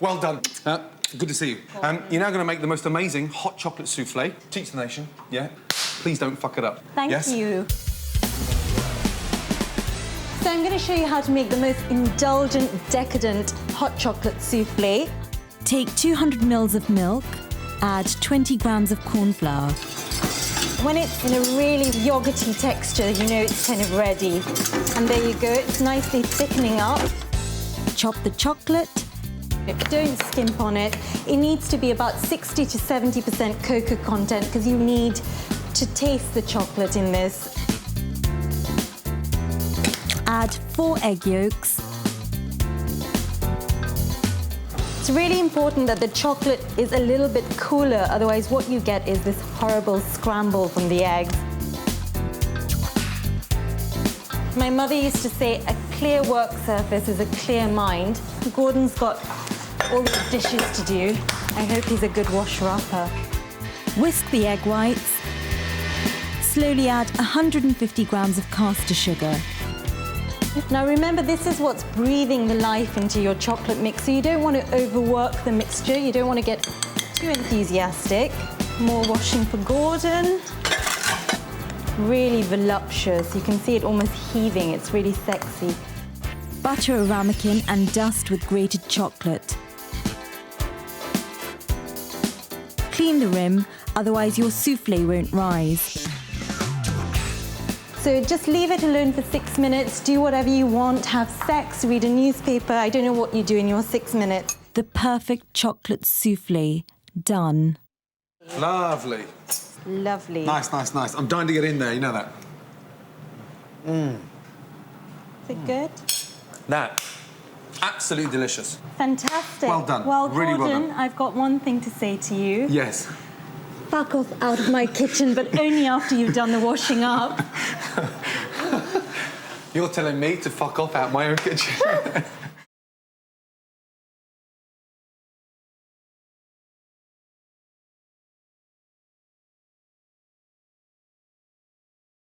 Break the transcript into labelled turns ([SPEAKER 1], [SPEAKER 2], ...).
[SPEAKER 1] Well done. Good to see you. You're now going to make the most amazing hot chocolate soufflé. Teach the nation, yeah? Please don't fuck it up.
[SPEAKER 2] Thank you. So I'm going to show you how to make the most indulgent, decadent hot chocolate soufflé.
[SPEAKER 3] Take 200 ml of milk, add 20 grams of corn flour.
[SPEAKER 2] When it's in a really yogurty texture, you know it's kind of ready. And there you go, it's nicely thickening up.
[SPEAKER 3] Chop the chocolate.
[SPEAKER 2] Don't skimp on it. It needs to be about 60 to 70% cocoa content because you need to taste the chocolate in this.
[SPEAKER 3] Add 4 egg yolks.
[SPEAKER 2] It's really important that the chocolate is a little bit cooler, otherwise what you get is this horrible scramble from the eggs. My mother used to say a clear work surface is a clear mind. Gordon's got all these dishes to do. I hope he's a good washer-upper.
[SPEAKER 3] Whisk the egg whites. Slowly add 150 grams of caster sugar.
[SPEAKER 2] Now remember, this is what's breathing the life into your chocolate mix, so you don't want to overwork the mixture, you don't want to get too enthusiastic. More washing for Gordon. Really voluptuous, you can see it almost heaving, it's really sexy.
[SPEAKER 3] Butter a ramekin and dust with grated chocolate. Clean the rim, otherwise your soufflé won't rise.
[SPEAKER 2] So just leave it alone for 6 minutes, do whatever you want, have sex, read a newspaper, I don't know what you do in your 6 minutes.
[SPEAKER 3] The perfect chocolate soufflé, done.
[SPEAKER 1] Lovely.
[SPEAKER 2] Lovely.
[SPEAKER 1] Nice, nice, nice. I'm dying to get in there, you know that.
[SPEAKER 2] Is it good?
[SPEAKER 1] That. Absolutely delicious.
[SPEAKER 2] Fantastic.
[SPEAKER 1] Well done.
[SPEAKER 2] Well,
[SPEAKER 1] Really well
[SPEAKER 2] Gordon,
[SPEAKER 1] done.
[SPEAKER 2] I've got one thing to say to you.
[SPEAKER 1] Yes.
[SPEAKER 2] Fuck off out of my kitchen, but only after you've done the washing up.
[SPEAKER 1] You're telling me to fuck off out my own kitchen?